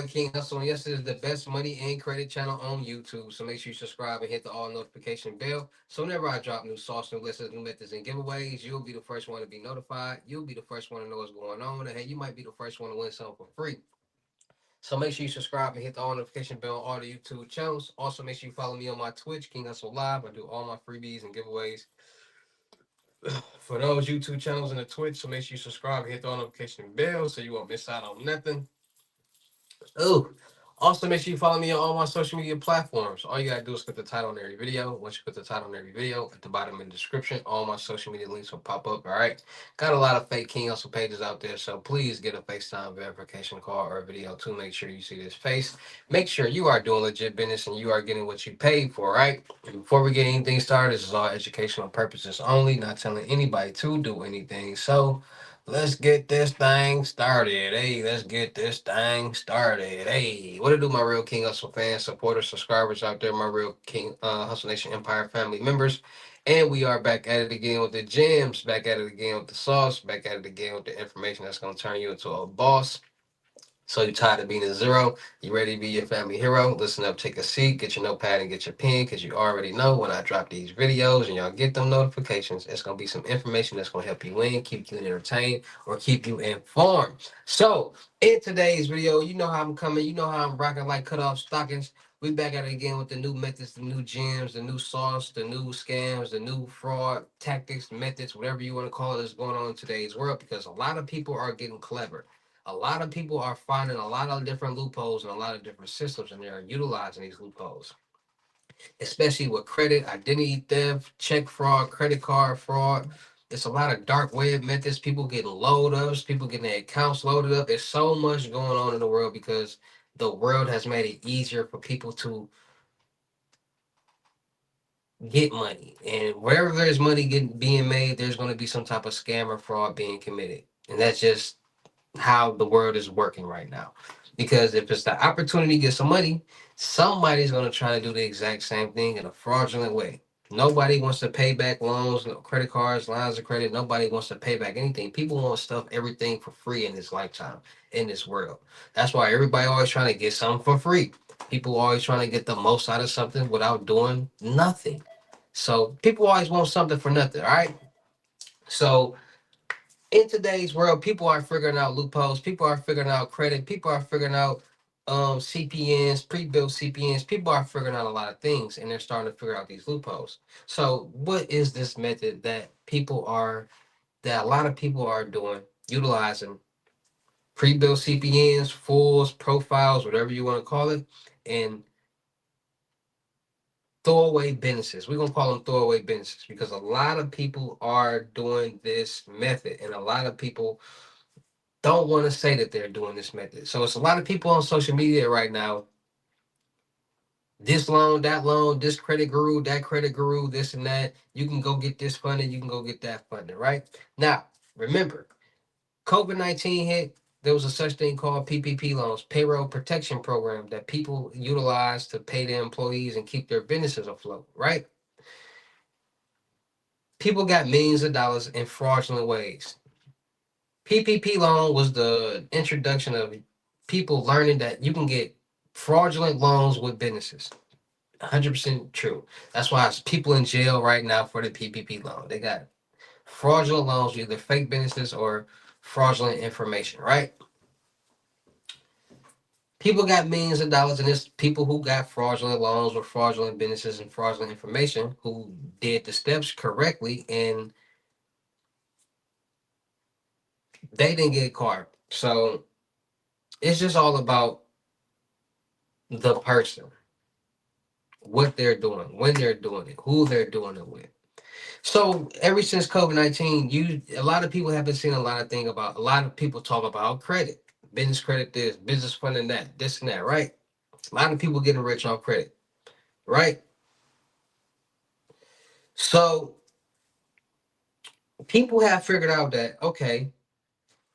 boy King Hustle, and yes, it is the best money and credit channel on YouTube. So make sure you subscribe and hit the all notification bell. So whenever I drop new sauce, new lessons, new methods, and giveaways, you'll be the first one to be notified. You'll be the first one to know what's going on, and hey, you might be the first one to win something for free. So make sure you subscribe and hit the all notification bell on all the YouTube channels. Also, make sure you follow me on my Twitch, King Hustle Live. I do all my freebies and giveaways for those YouTube channels and the Twitch. So make sure you subscribe and hit the all notification bell so you won't miss out on nothing. Oh, also make sure you follow me on all my social media platforms. All you gotta do is click the title on every video. Once you click the title on every video, at the bottom in the description, all my social media links will pop up. All right. Got a lot of fake King Hustle pages out there, so please get a FaceTime verification call or a video to make sure you see this face. Make sure you are doing legit business and you are getting what you paid for, right? And before we get anything started, this is all educational purposes only, not telling anybody to do anything. So let's get this thing started. Hey, let's get this thing started. Hey, what to do, my real King Hustle fans, supporters, subscribers out there, my real King Hustle Nation Empire family members. And we are back at it again with the gems, back at it again with the sauce, back at it again with the information that's going to turn you into a boss. So you tired of being a zero? You ready to be your family hero? Listen up, take a seat, get your notepad and get your pen, because you already know when I drop these videos and y'all get them notifications, it's gonna be some information that's gonna help you win, keep you entertained, or keep you informed. So in today's video, you know how I'm coming, you know how I'm rocking like cut off stockings. We back at it again with the new methods, the new gems, the new sauce, the new scams, the new fraud tactics, methods, whatever you want to call it, that's going on in today's world, because a lot of people are getting clever. A lot of people are finding a lot of different loopholes and a lot of different systems, and they're utilizing these loopholes, especially with credit, identity theft, check fraud, credit card fraud. There's a lot of dark web methods, people getting load ups, people getting their accounts loaded up. There's so much going on in the world because the world has made it easier for people to get money. And wherever there's money being made, there's going to be some type of scam or fraud being committed. And that's just how the world is working right now. Because if it's the opportunity to get some money, somebody's going to try to do the exact same thing in a fraudulent way. Nobody wants to pay back loans, no credit cards, lines of credit. Nobody wants to pay back anything. People want stuff, everything for free in this lifetime, in this world. That's why everybody always trying to get something for free. People always trying to get the most out of something without doing nothing. So people always want something for nothing, all right? So in today's world, people are figuring out loopholes. People are figuring out credit. People are figuring out CPNs, pre-built CPNs. People are figuring out a lot of things, and they're starting to figure out these loopholes. So, what is this method that a lot of people are doing, utilizing pre-built CPNs, fulls, profiles, whatever you want to call it, and throwaway businesses. We're gonna call them throwaway businesses because a lot of people are doing this method, and a lot of people don't want to say that they're doing this method. So it's a lot of people on social media right now. This loan, this credit guru, that credit guru, this and that. You can go get this funded. You can go get that funded. Right now, remember, COVID-19 hit. There was a such thing called PPP loans, payroll protection program, that people utilize to pay their employees and keep their businesses afloat. Right? People got millions of dollars in fraudulent ways. PPP loan was the introduction of people learning that you can get fraudulent loans with businesses. 100% true. That's why it's people in jail right now for the PPP loan. They got fraudulent loans, either fake businesses or fraudulent information, right? People got millions of dollars, and there's people who got fraudulent loans with fraudulent businesses and fraudulent information who did the steps correctly and they didn't get caught. So it's just all about the person, what they're doing, when they're doing it, who they're doing it with. So ever since COVID-19, a lot of people have been seeing a lot of thing about a lot of people talk about credit, business credit this, business funding that, this and that, right? A lot of people getting rich off credit, right? So people have figured out that okay,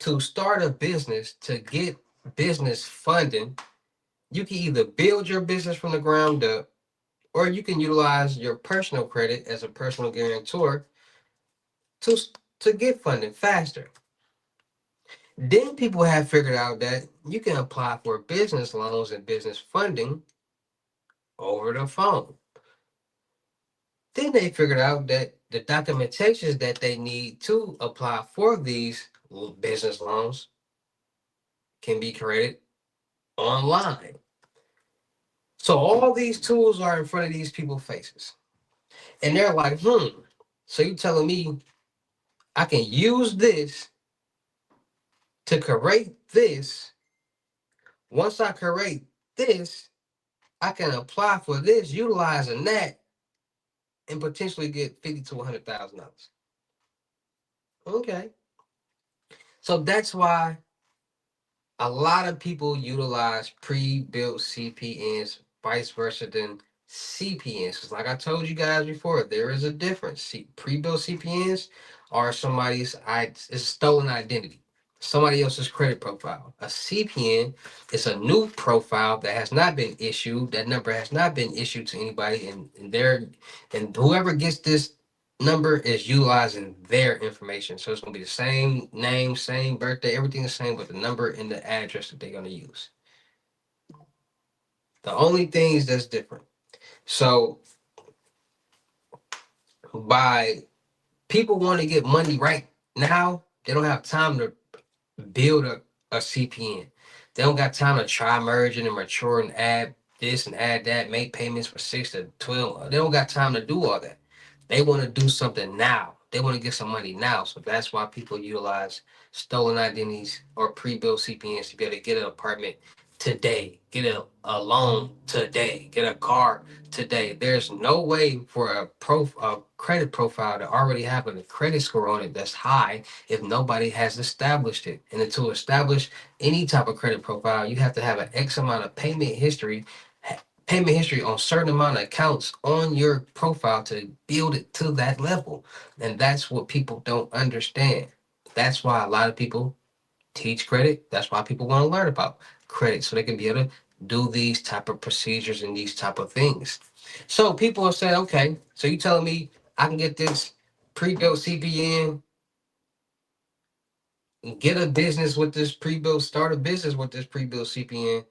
to start a business, to get business funding, you can either build your business from the ground up, or you can utilize your personal credit as a personal guarantor to to get funding faster. Then people have figured out that you can apply for business loans and business funding over the phone. Then they figured out that the documentations that they need to apply for these business loans can be created online. So all these tools are in front of these people's faces. And they're like, so you telling me I can use this to create this. Once I create this, I can apply for this, utilizing that, and potentially get $50 to $100,000. Okay. So that's why a lot of people utilize pre-built CPNs, vice versa than CPNs. Because like I told you guys before, there is a difference. Pre-built CPNs are it's stolen identity, somebody else's credit profile. A CPN is a new profile that has not been issued. That number has not been issued to anybody, and whoever gets this number is utilizing their information. So it's gonna be the same name, same birthday, everything the same, but the number and the address that they're gonna use. The only things that's different. So by people want to get money right now, they don't have time to build a CPN. They don't got time to try merging and mature and add this and add that, make payments for 6 to 12. They don't got time to do all that. They want to do something now. They want to get some money now. So that's why people utilize stolen identities or pre-built CPNs to be able to get an apartment today, get a loan today, get a car today. There's no way for a credit profile to already have a credit score on it that's high if nobody has established it. And then to establish any type of credit profile, you have to have an X amount of payment history on certain amount of accounts on your profile to build it to that level. And that's what people don't understand. That's why a lot of people teach credit. That's why people want to learn about credit so they can be able to do these type of procedures and these type of things. So people are saying, okay, so you telling me I can get this pre-built CPN, get a business with this pre-built, start a business with this pre-built CPN,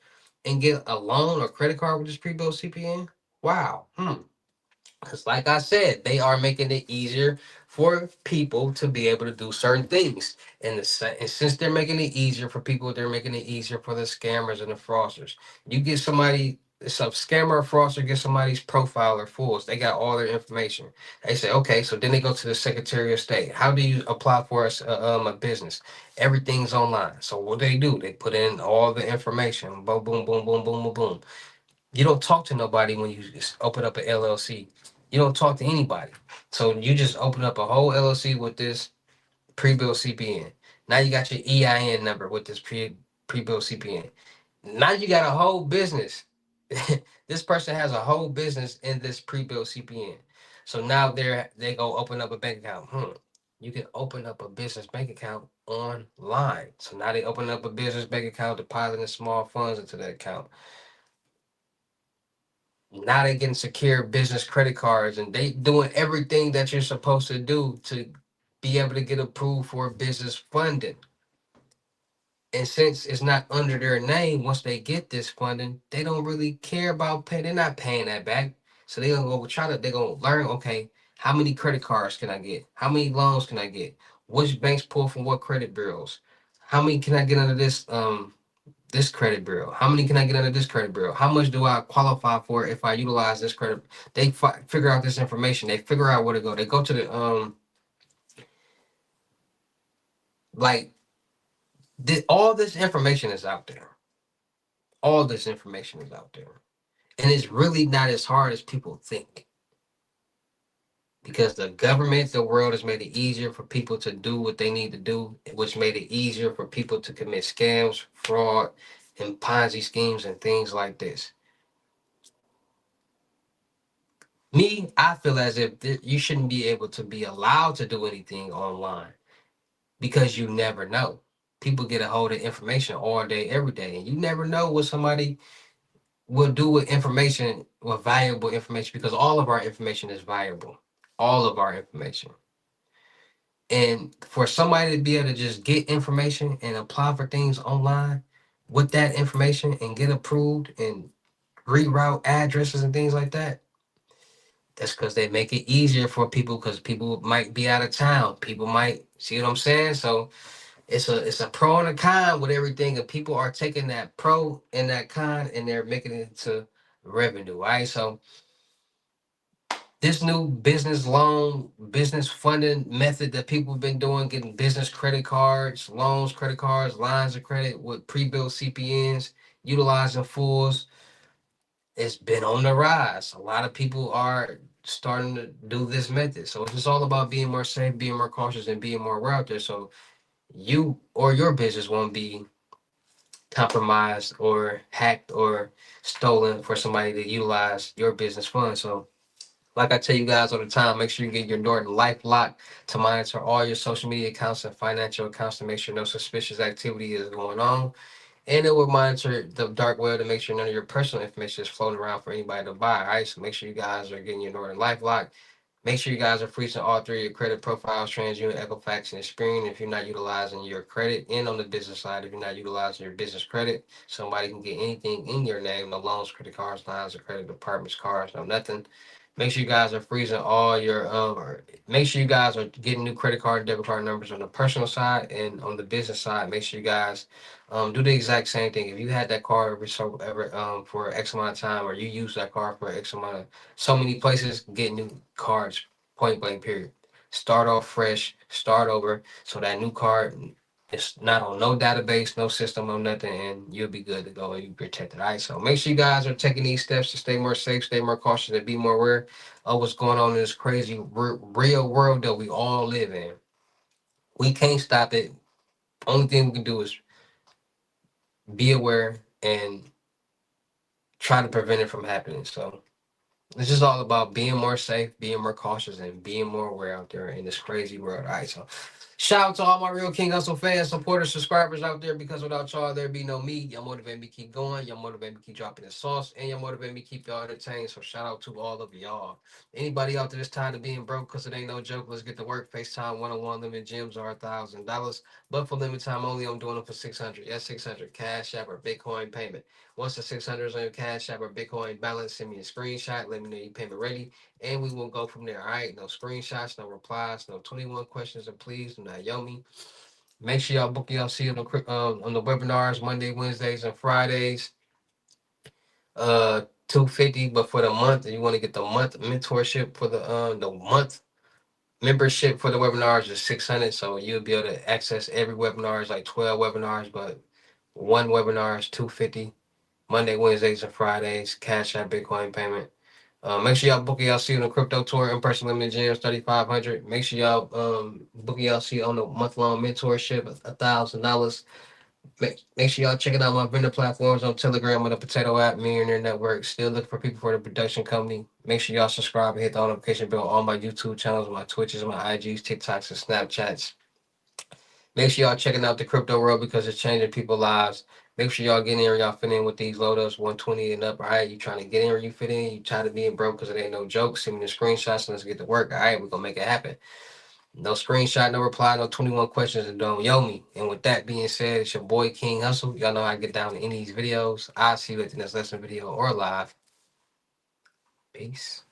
and get a loan or credit card with this pre-built CPN? Wow. Because, like I said, they are making it easier for people to be able to do certain things. And since they're making it easier for people, they're making it easier for the scammers and the fraudsters. You get somebody, some scammer or fraudster, get somebody's profile or fools. They got all their information. They say, okay, so then they go to the Secretary of State. How do you apply for a business? Everything's online. So what do? They put in all the information. Boom, boom, boom, boom, boom, boom, boom. You don't talk to nobody when you just open up an LLC. You don't talk to anybody. So you just open up a whole LLC with this pre-built CPN. Now you got your EIN number with this pre-built CPN. Now you got a whole business. This person has a whole business in this pre-built CPN. So now they go open up a bank account. You can open up a business bank account online. So now they open up a business bank account, depositing small funds into that account. Now they getting secure business credit cards and they doing everything that you're supposed to do to be able to get approved for business funding. And since it's not under their name, once they get this funding, they don't really care about paying. They're not paying that back. So they're gonna learn, okay, how many credit cards can I get? How many loans can I get? Which banks pull from what credit bureaus? How many can I get under this credit bureau? How many can I get under this credit bureau? How much do I qualify for if I utilize this credit? They figure out this information. They figure out where to go. They go to the like all this information is out there. All this information is out there, and it's really not as hard as people think. Because the government, the world has made it easier for people to do what they need to do, which made it easier for people to commit scams, fraud, and Ponzi schemes and things like this. Me, I feel as if you shouldn't be able to be allowed to do anything online because you never know. People get a hold of information all day, every day, and you never know what somebody will do with information, with valuable information, because all of our information is valuable. All of our information. And for somebody to be able to just get information and apply for things online with that information and get approved and reroute addresses and things like that, that's because they make it easier for people because people might be out of town. People might see what I'm saying. So it's a pro and a con with everything, and people are taking that pro and that con and they're making it into revenue. Right. So this new business loan, business funding method that people have been doing, getting business credit cards, loans, credit cards, lines of credit with pre-built CPNs, utilizing fools, it's been on the rise. A lot of people are starting to do this method. So it's just all about being more safe, being more cautious, and being more aware out there. So you or your business won't be compromised or hacked or stolen for somebody to utilize your business funds. So like I tell you guys all the time, make sure you get your Norton Life Lock to monitor all your social media accounts and financial accounts to make sure no suspicious activity is going on. And it will monitor the dark web to make sure none of your personal information is floating around for anybody to buy. All right, so make sure you guys are getting your Norton Life Lock. Make sure you guys are freezing all three of your credit profiles, TransUnion, Equifax, and Experian. If you're not utilizing your credit, and on the business side, if you're not utilizing your business credit, somebody can get anything in your name, no loans, credit cards, lines of credit, apartments, cars, no nothing. Make sure you guys are freezing all your or make sure you guys are getting new credit card and debit card numbers on the personal side, and on the business side, make sure you guys do the exact same thing. If you had that card for X amount of time, or you use that card for X amount of so many places, get new cards, point blank, period. Start off fresh, start over, so that new card it's not on no database, no system, no nothing, and you'll be good to go and you protected. All right, so make sure you guys are taking these steps to stay more safe, stay more cautious, and be more aware of what's going on in this crazy real world that we all live in. We can't stop it. Only thing we can do is be aware and try to prevent it from happening. So it's just all about being more safe, being more cautious, and being more aware out there in this crazy world. All right, so shout out to all my real King Hustle fans, supporters, subscribers out there. Because without y'all, there'd be no me. Y'all motivate me to keep going. Y'all motivate me to keep dropping the sauce, and y'all motivate me to keep y'all entertained. So shout out to all of y'all. Anybody out there that's tired of being broke, because it ain't no joke. Let's get to work. FaceTime one-on-one limit gyms are $1,000, but for limited time only. I'm doing them for 600. Yes, 600. Cash App or Bitcoin payment. Once the 600 is on your Cash App or Bitcoin balance, send me a screenshot. Let me know your payment ready, and we will go from there. All right, no screenshots, no replies, no 21 questions, and please do not yell me. Make sure y'all book y'all see on the webinars Monday, Wednesdays, and Fridays. 250, but for the month, and you want to get the month mentorship for the month membership for the webinars is 600. So you'll be able to access every webinar. It's like 12 webinars, but one webinar is 250. Monday, Wednesdays, and Fridays. Cash App, Bitcoin payment. Make sure y'all book y'all seat on the crypto tour in person limited gyms 3,500. Make sure y'all book y'all seat on the month long mentorship $1,000. Make sure y'all checking out my vendor platforms on Telegram and the Potato app, Millionaire Network. Still looking for people for the production company. Make sure y'all subscribe and hit the notification bell on all my YouTube channels, my Twitches, my IGs, TikToks, and Snapchats. Make sure y'all checking out the crypto world because it's changing people's lives. Make sure y'all get in and y'all fit in with these load ups 120 and up. All right, you trying to get in where you fit in. You tired of being broke because it ain't no joke. Send me the screenshots and let's get to work. All right, we're gonna make it happen. No screenshot, no reply, no 21 questions, and don't yo me. And with that being said, it's your boy King Hustle. Y'all know how I get down to any of these videos. I'll see you at the next lesson video or live. Peace.